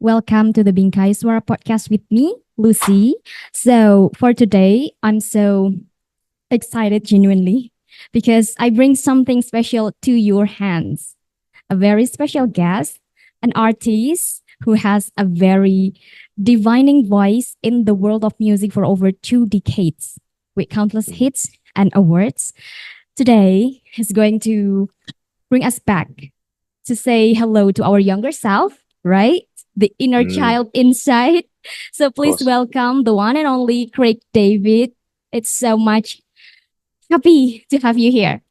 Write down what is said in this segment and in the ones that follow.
Welcome to the Bingkai Suara podcast with me, Lucy. So, for today, I'm so excited genuinely because I bring something special to your hands. A very special guest, an artist who has a very divining voice in the world of music for over 2 decades with countless hits and awards. Today is going to bring us back to say hello to our younger self, right? The inner Mm, child inside. So of please course. welcome the one and only Craig David. It's so much happy to have you here.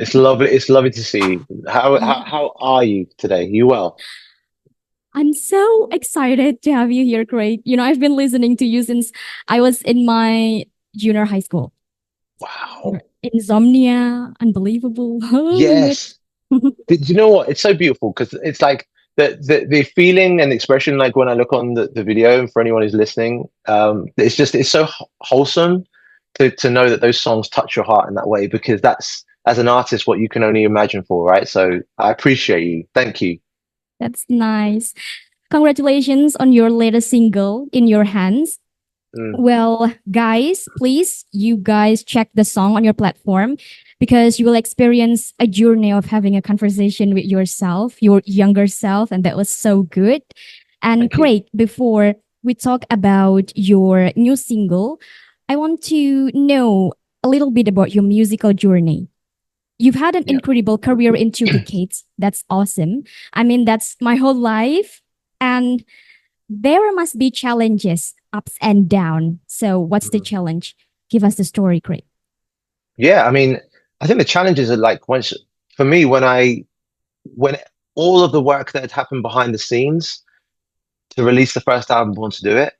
It's lovely. It's lovely to see you. How are you today? You well? I'm so excited to have you here, Craig. I've been listening to you since I was in my junior high school. Your Wow. insomnia, unbelievable. Oh my Yes. Do you know what? It's so beautiful because it's like the feeling and expression. Like when I look on the video, and for anyone who's listening, it's so wholesome to know that those songs touch your heart in that way because that's as an artist what you can only imagine for, right? So I appreciate you. Thank you. That's nice. Congratulations on your latest single, In Your Hands. Mm, Well, guys, please, you guys check the song on your platform because you will experience a journey of having a conversation with yourself, your younger self, and that was so good. And thank you. Craig, before we talk about your new single, I want to know a little bit about your musical journey. You've had an Yeah. incredible career in 2 decades. That's awesome. I mean, that's my whole life. And there must be challenges, ups and down. So, what's the Mm. challenge? Give us the story, Craig. Yeah. I mean, I think the challenges are like once for me when all of the work that had happened behind the scenes to release the first album, Born to Do It,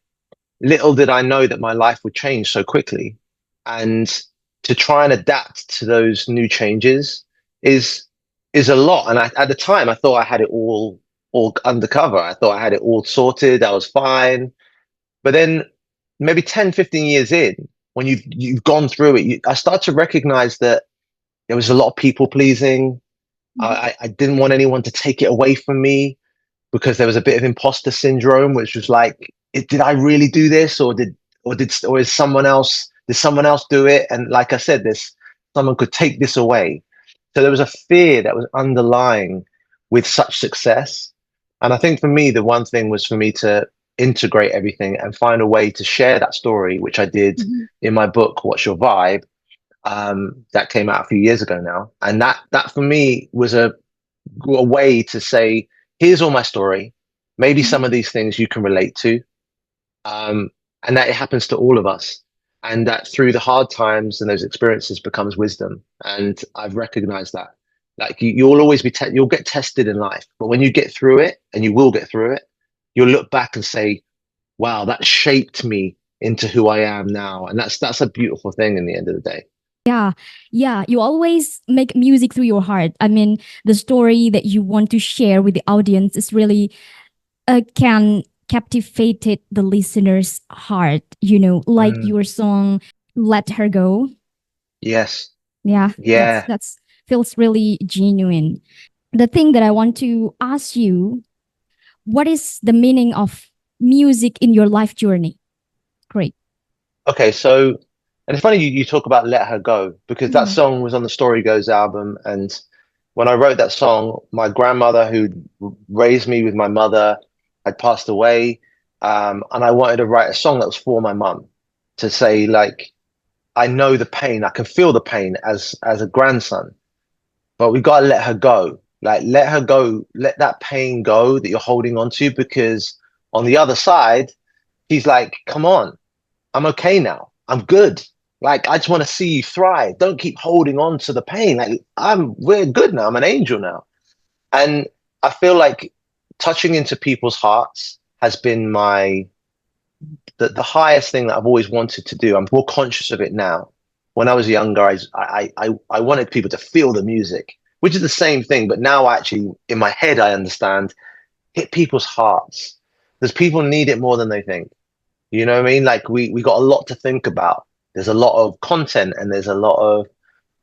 little did I know that my life would change so quickly. And to try and adapt to those new changes is is a lot. And at the time, I thought I had it all undercover. I thought I had it all sorted. I was fine. But then maybe 10, 15 years in, when you've gone through it, I start to recognize that there was a lot of people pleasing. Mhm. I didn't want anyone to take it away from me because there was a bit of imposter syndrome, which was like, did I really do this, or is someone else do it? And like I said, this someone could take this away. So there was a fear that was underlying with such success. And I think for me, the one thing was for me to integrate everything and find a way to share that story, which I did Mhm. in my book, What's Your Vibe? That came out a few years ago now. And that for me was a way to say, here's all my story. Maybe Mhm. some of these things you can relate to. Um, and that it happens to all of us. And that through the hard times and those experiences becomes wisdom. And I've recognized that. Like you'll always you'll get tested in life, but when you get through it, and you will get through it, you'll look back and say, "Wow, that shaped me into who I am now." And that's a beautiful thing in the end of the day. Yeah, yeah. You always make music through your heart. I mean, the story that you want to share with the audience is really can captivated the listener's heart. Like Mm, your song "Let Her Go." yes. Yeah, that's Yeah. that's feels really genuine. The thing that I want to ask you, what is the meaning of music in your life journey? Great. Okay, so and it's funny you talk about Let Her Go because that Mhm. song was on the Story Goes album. And when I wrote that song, my grandmother, who raised me with my mother, had passed away. And I wanted to write a song that was for my mum to say, like, I know the pain, I can feel the pain as a grandson, but we gotta let her go. Like, let her go, let that pain go that you're holding on to, because on the other side, she's like, come on. I'm okay now. I'm good. Like, I just want to see you thrive. Don't keep holding on to the pain. Like, we're good now. I'm an angel now. And I feel like touching into people's hearts has been the highest thing that I've always wanted to do. I'm more conscious of it now. When I was younger, I wanted people to feel the music, which is the same thing. But now, actually, in my head, I understand hit people's hearts because people need it more than they think. You know what I mean? Like we got a lot to think about. There's a lot of content and there's a lot of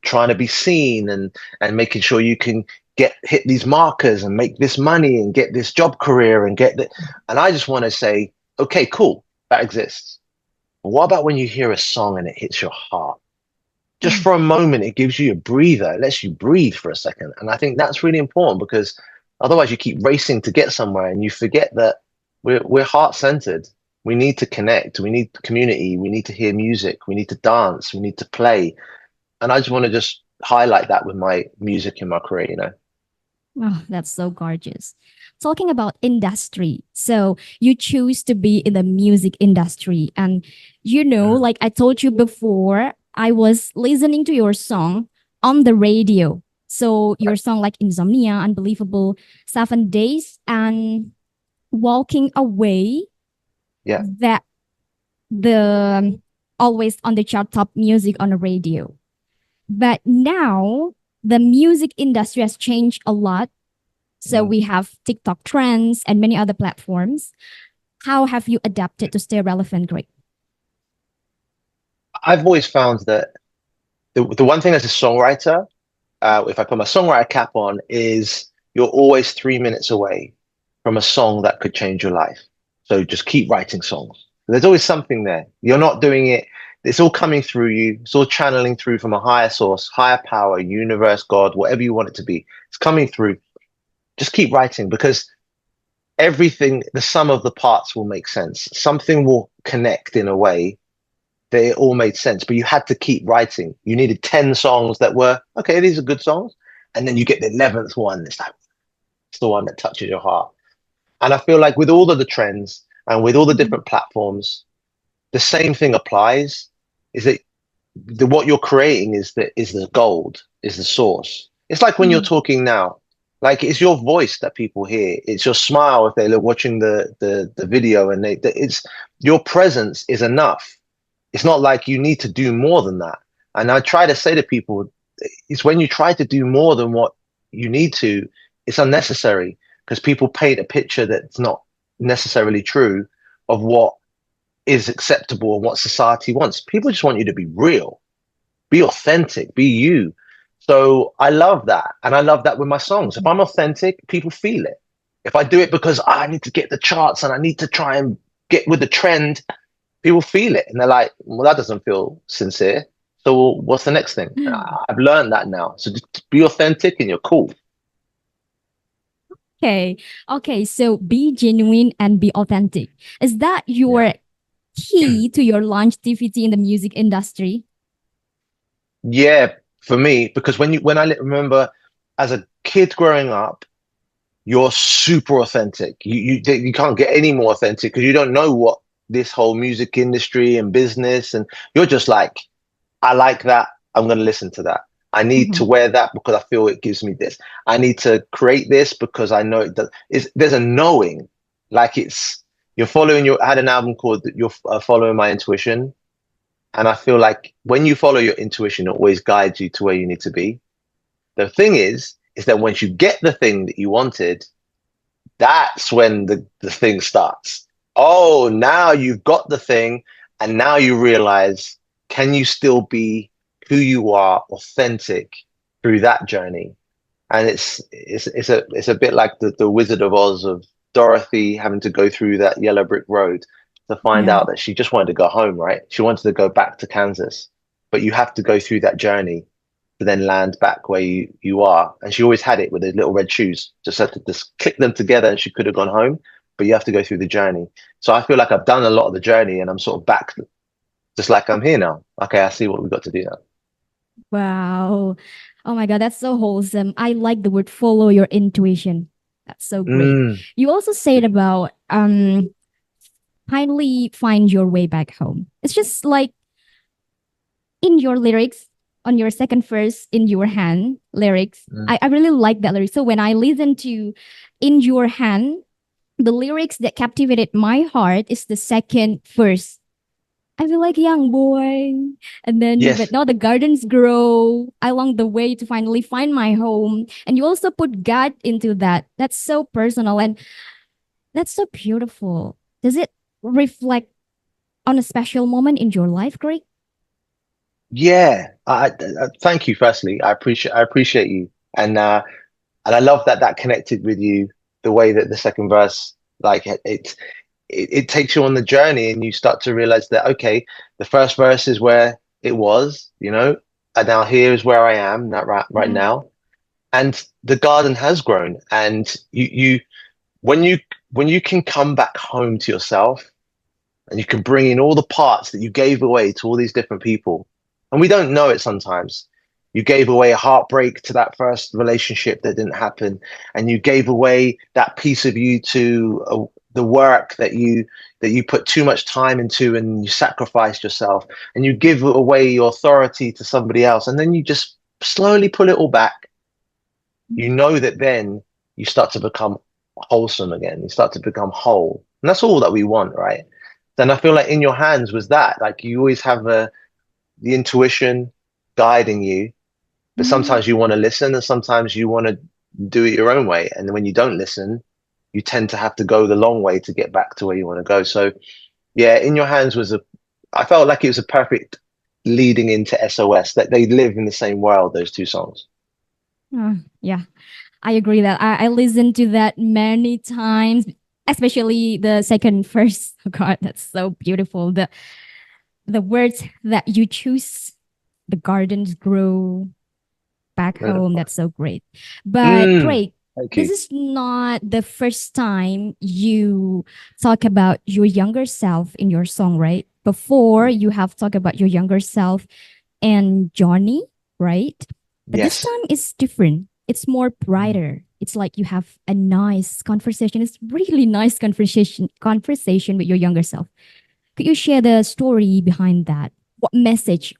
trying to be seen and making sure you can get hit these markers and make this money and get this job career and get the, and I just want to say, okay, cool, that exists. But what about when you hear a song and it hits your heart? Just Mm. for a moment, it gives you a breather. It lets you breathe for a second. And I think that's really important because otherwise you keep racing to get somewhere and you forget that we're heart centered. We need to connect. We need community. We need to hear music. We need to dance. We need to play. And I just want to just highlight that with my music in my career, you know? Oh, that's so gorgeous. Talking about industry. So you choose to be in the music industry. And Mm. like I told you before, I was listening to your song on the radio. So your song like Insomnia, Unbelievable, 7 Days, and Walking Away, Yeah. that the always on the chart top music on the radio. But now the music industry has changed a lot. So Mm. we have TikTok trends and many other platforms. How have you adapted to stay relevant, Greg? I've always found that the one thing as a songwriter, if I put my songwriter cap on, is you're always 3 minutes away from a song that could change your life. So just keep writing songs. There's always something there. You're not doing it. It's all coming through you. It's all channeling through from a higher source, higher power, universe, God, whatever you want it to be. It's coming through. Just keep writing because everything, the sum of the parts will make sense. Something will connect in a way that it all made sense, but you had to keep writing. You needed 10 songs that were, okay, these are good songs. And then you get the 11th one. It's like, it's the one that touches your heart. And I feel like with all of the trends and with all the Mhm. different platforms, the same thing applies. Is that what you're creating is the gold, is the source. It's like when you're Mhm. talking now, like it's your voice that people hear. It's your smile if they're watching the video, and it's your presence is enough. It's not like you need to do more than that. And I try to say to people, it's when you try to do more than what you need to, it's unnecessary because people paint a picture that's not necessarily true of what is acceptable and what society wants. People just want you to be real, be authentic, be you. So I love that. And I love that with my songs. If I'm authentic, people feel it. If I do it because I need to get the charts and I need to try and get with the trend, people feel it and they're like, well, that doesn't feel sincere. So what's the next thing? I've learned that now. So just be authentic and you're cool. Okay. Okay. So be genuine and be authentic. Is that Yeah. your key to your longevity in the music industry? Yeah, for me, because when I remember as a kid growing up, you're super authentic. You can't get any more authentic because you don't know what this whole music industry and business, and you're just like, I like that. I'm going to listen to that. I need to Mhm. wear that because I feel it gives me this. I need to create this because I know it does. There's a knowing, like it's you're following your. I had an album called "You're Following My Intuition," and I feel like when you follow your intuition, it always guides you to where you need to be. The thing is that once you get the thing that you wanted, that's when the thing starts. Oh, now you've got the thing, and now you realize, can you still be who you are, authentic through that journey? And it's a bit like the Wizard of Oz of Dorothy having to go through that yellow brick road to find Yeah. out that she just wanted to go home, right? She wanted to go back to Kansas, but you have to go through that journey to then land back where you are. And she always had it with those little red shoes. Just had to just click them together and she could have gone home. But you have to go through the journey. So I feel like I've done a lot of the journey and I'm sort of back just like I'm here now. Okay, I see what we've got to do now. Wow. Oh my God, that's so wholesome. I like the word follow your intuition. That's so great. Mm, You also said about finally find your way back home. It's just like in your lyrics, on your second verse, in your hand lyrics. mm. I really like that lyric. So when I listen to in your hand, the lyrics that captivated my heart is the second verse. I feel like young boy. And then, but Yes. now the gardens grow along the way to finally find my home. And you also put God into that. That's so personal and that's so beautiful. Does it reflect on a special moment in your life, Greg? Yeah. Thank you. Firstly, I appreciate you. And And I love that that connected with you the way that the second verse, like it takes you on the journey and you start to realize that, okay, the first verse is where it was, you know, and now here is where I am right Yeah. now. And the garden has grown. And when you, when you can come back home to yourself and you can bring in all the parts that you gave away to all these different people, and we don't know it sometimes. You gave away a heartbreak to that first relationship that didn't happen, and you gave away that piece of you to the work that you put too much time into, and you sacrificed yourself, and you give away your authority to somebody else, and then you just slowly pull it all back. You know that then you start to become wholesome again. You start to become whole, and that's all that we want, right? Then I feel like in your hands was that. Like you always have the intuition guiding you, but Mm. sometimes you want to listen, and sometimes you want to do it your own way. And when you don't listen, you tend to have to go the long way to get back to where you want to go. So yeah, in your hands was a. I felt like it was a perfect leading into SOS, that they live in the same world. Those two songs. Yeah, I agree that I listened to that many times, especially the second verse. Oh God, that's so beautiful. The words that you choose, the gardens grow back home. That's so great. But Mm, Drake, thank this you. is not the first time you talk about your younger self in your song, right? Before you have talked about your younger self and Johnny, right? But this Yes. time it's different. It's more brighter. It's like you have a nice conversation. It's really nice conversation with your younger self. Could you share the story behind that? What message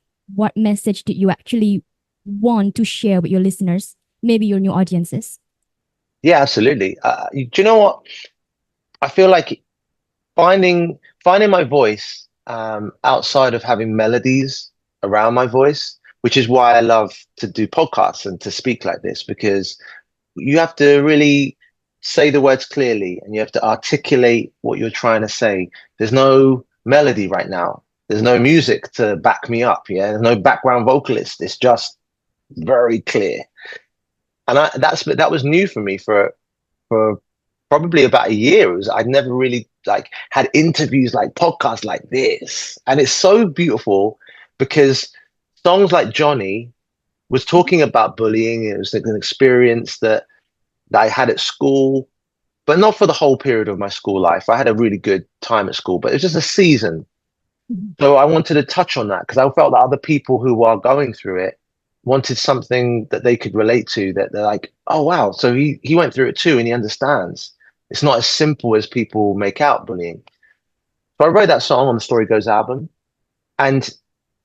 did you actually want to share with your listeners, maybe your new audiences? Yeah, absolutely. Do you know what? I feel like finding my voice outside of having melodies around my voice, which is why I love to do podcasts and to speak like this, because you have to really say the words clearly and you have to articulate what you're trying to say. There's no melody right now. There's no music to back me up. Yeah, there's no background vocalist. It's just very clear. And that was new for me for probably about a year. It was, I'd never really like had interviews like podcasts like this. And it's so beautiful because songs like Johnny was talking about bullying. It was like an experience that I had at school, but not for the whole period of my school life. I had a really good time at school, but it was just a season. Mhm. So I wanted to touch on that because I felt that other people who are going through it wanted something that they could relate to, that they're like, oh wow, so he went through it too and he understands. It's not as simple as people make out bullying. So I wrote that song on the Story Goes album. And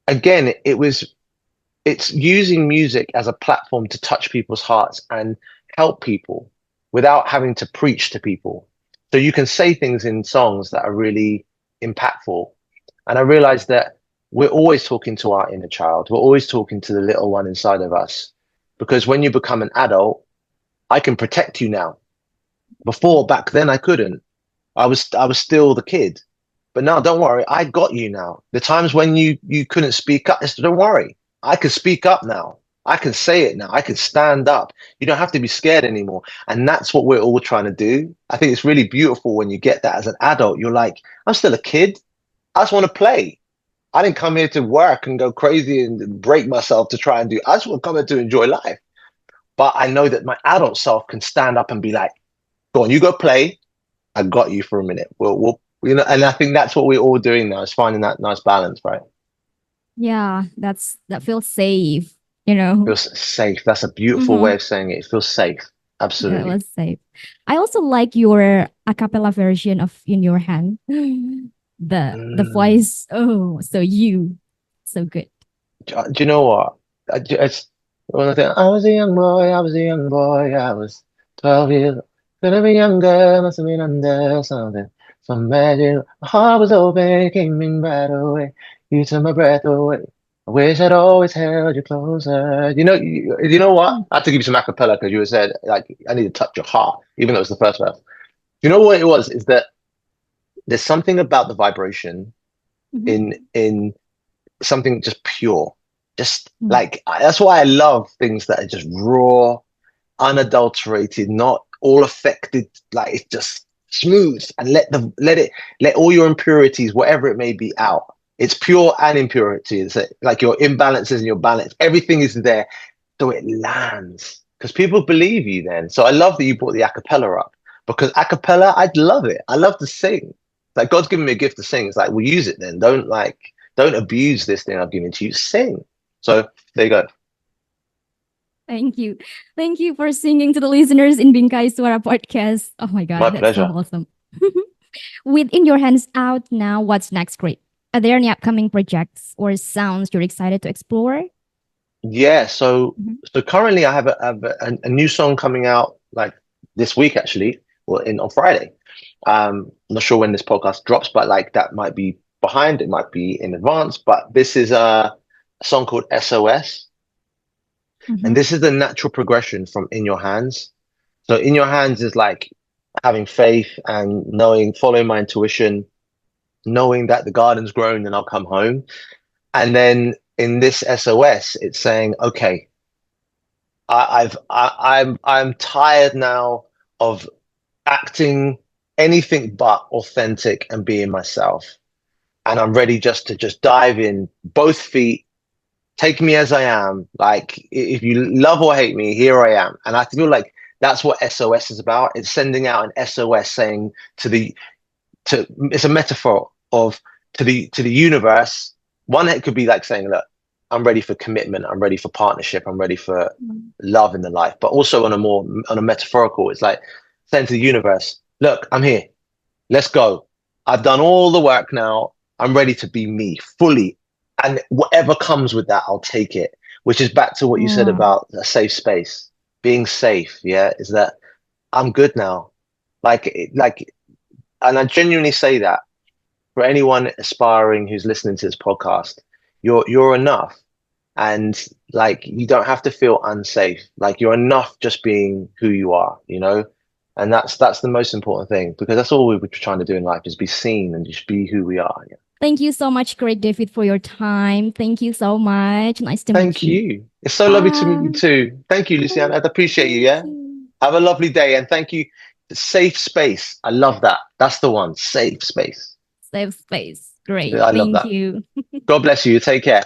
again, it's using music as a platform to touch people's hearts and help people without having to preach to people. So you can say things in songs that are really impactful. And I realized that we're always talking to our inner child. We're always talking to the little one inside of us. Because when you become an adult, I can protect you now. Before, back then, I couldn't. I was still the kid. But now, don't worry, I got you now. The times when you couldn't speak up, don't worry, I can speak up now. I can say it now. I can stand up. You don't have to be scared anymore. And that's what we're all trying to do. I think it's really beautiful when you get that as an adult. You're like, I'm still a kid. I just want to play. I didn't come here to work and go crazy and break myself to try and do. I just want to come here to enjoy life. But I know that my adult self can stand up and be like, go on, you go play. I got you for a minute. We'll and I think that's what we're all doing now, is finding that nice balance, right? Yeah, that feels safe, you know. Feels safe. That's a beautiful way Mm-hmm. of saying it. It feels safe. That Absolutely. was safe. I also like your a cappella version of In Your Hand. The Mm. voice, oh, so you, so good. Do you know what? It's when I think I was a young boy, I was a young boy, I was 12 years old. Could have been younger, must have been under something. Some magic. My heart was open, came in right away. You took my breath away. I wish I'd always held you closer. You know what? I have to give you some acapella because you said like I need to touch your heart, even though it's the first verse. You know what it was? Is that there's something about the vibration Mhm. in something just pure. Just Mm. like that's why I love things that are just raw unadulterated, not all affected, like it's just smooth, and let all your impurities, whatever it may be, out. It's pure and impurity. It's like your imbalances and your balance, everything is there, so it lands, because people believe you then. So I love that you brought the acapella up, because acapella, I'd love it. I love to sing. Like, God's given me a gift to sing. It's like, well, use it then. Don't abuse this thing I've given to you. Sing. So there you go. Thank you. Thank you for singing to the listeners in Bingkai Suara podcast. Oh my My God, that's so pleasure. awesome. With In Your Hands out now, what's next, Great? Are there any upcoming projects or sounds you're excited to explore? Yeah, so Mhm. so currently I have a new song coming out like this week, actually, well, in on Friday. I'm not sure when this podcast drops, but like that might be behind, it might be in advance. But this is a song called SOS, and Mhm. this is the natural progression from In Your Hands. So In Your Hands is like having faith and knowing, following my intuition, knowing that the garden's grown and I'll come home. And then in this SOS, it's saying, okay, I'm tired now of acting anything but authentic and being myself. And I'm ready just dive in, both feet, take me as I am. Like, if you love or hate me, here I am. And I feel like that's what SOS is about. It's sending out an SOS saying to it's a metaphor of to the universe. One, it could be like saying, look, I'm ready for commitment, I'm ready for partnership, I'm ready for Mm. love in the life. But also on a metaphorical, it's like saying to the universe, look, I'm here, let's go. I've done all the work now, I'm ready to be me fully, and whatever comes with that, I'll take it. Which is back to what you said Wow. about a safe space, being safe. Yeah, is that I'm good now. Like, and I genuinely say that for anyone aspiring who's listening to this podcast, you're enough. And like, you don't have to feel unsafe. Like, you're enough just being who you are, you know? And that's the most important thing, because that's all we're trying to do in life, is be seen and just be who we are. Yeah. Thank you so much, Great David, for your time. Thank you so much. Nice to meet Thank you. you. It's so lovely to meet you Bye. too. Thank you, Lucian. I appreciate you. Thank Yeah. you. Have a lovely day, and thank you. Safe space. I love that. That's the one. Safe space. Safe space. Great. I love Thank that. you. God bless you. Take care.